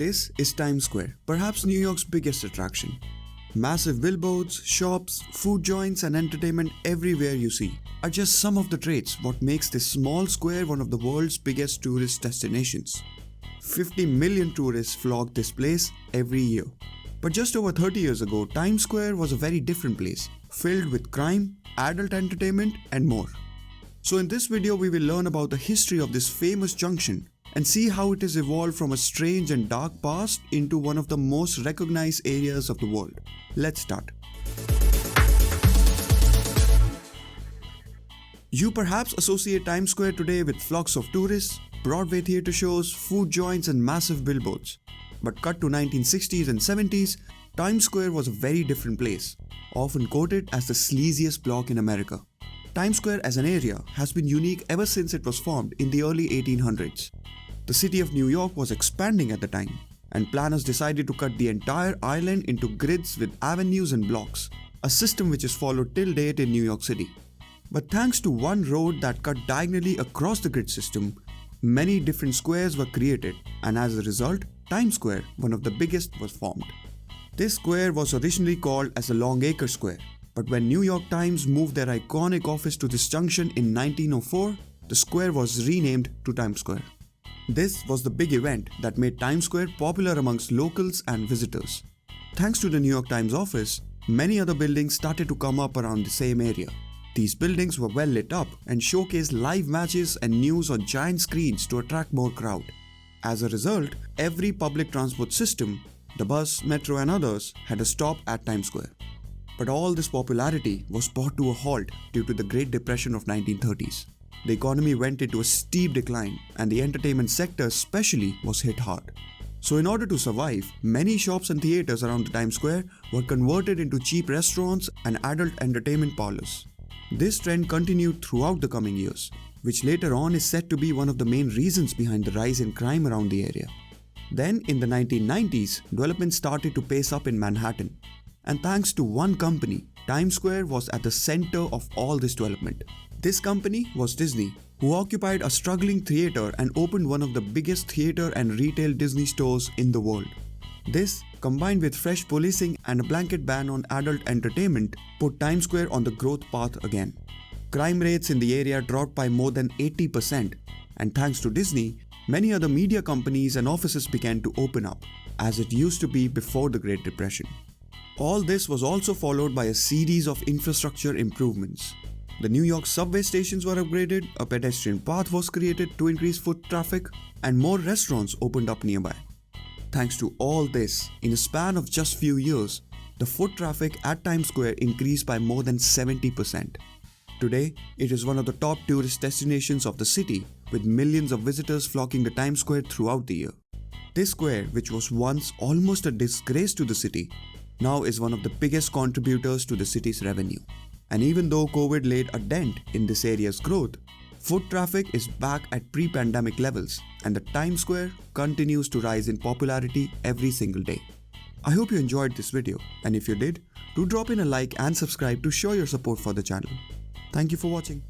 This is Times Square, perhaps New York's biggest attraction. Massive billboards, shops, food joints, and entertainment everywhere you see are just some of the traits what makes this small square one of the world's biggest tourist destinations. 50 million tourists flock this place every year. But just over 30 years ago, Times Square was a very different place, filled with crime, adult entertainment, and more. So in this video, we will learn about the history of this famous junction and see how it has evolved from a strange and dark past into one of the most recognized areas of the world. Let's start. You perhaps associate Times Square today with flocks of tourists, Broadway theatre shows, food joints, and massive billboards. But cut to 1960s and 70s, Times Square was a very different place, often quoted as the sleaziest block in America. Times Square as an area has been unique ever since it was formed in the early 1800s. The city of New York was expanding at the time, and planners decided to cut the entire island into grids with avenues and blocks, a system which is followed till date in New York City. But thanks to one road that cut diagonally across the grid system, many different squares were created, and as a result, Times Square, one of the biggest, was formed. This square was originally called as the Longacre Square, but when New York Times moved their iconic office to this junction in 1904, the square was renamed to Times Square. This was the big event that made Times Square popular amongst locals and visitors. Thanks to the New York Times office, many other buildings started to come up around the same area. These buildings were well lit up and showcased live matches and news on giant screens to attract more crowd. As a result, every public transport system, the bus, metro and others, had a stop at Times Square. But all this popularity was brought to a halt due to the Great Depression of 1930s. The economy went into a steep decline and the entertainment sector especially was hit hard. So in order to survive, many shops and theatres around the Times Square were converted into cheap restaurants and adult entertainment parlours. This trend continued throughout the coming years, which later on is said to be one of the main reasons behind the rise in crime around the area. Then in the 1990s, development started to pace up in Manhattan. And thanks to one company, Times Square was at the center of all this development. This company was Disney, who occupied a struggling theatre and opened one of the biggest theatre and retail Disney stores in the world. This, combined with fresh policing and a blanket ban on adult entertainment, put Times Square on the growth path again. Crime rates in the area dropped by more than 80%, and thanks to Disney, many other media companies and offices began to open up, as it used to be before the Great Depression. All this was also followed by a series of infrastructure improvements. The New York subway stations were upgraded, a pedestrian path was created to increase foot traffic, and more restaurants opened up nearby. Thanks to all this, in a span of just few years, the foot traffic at Times Square increased by more than 70%. Today, it is one of the top tourist destinations of the city, with millions of visitors flocking to Times Square throughout the year. This square, which was once almost a disgrace to the city, now is one of the biggest contributors to the city's revenue. And even though COVID laid a dent in this area's growth, foot traffic is back at pre-pandemic levels and the Times Square continues to rise in popularity every single day. I hope you enjoyed this video, and if you did, do drop in a like and subscribe to show your support for the channel. Thank you for watching.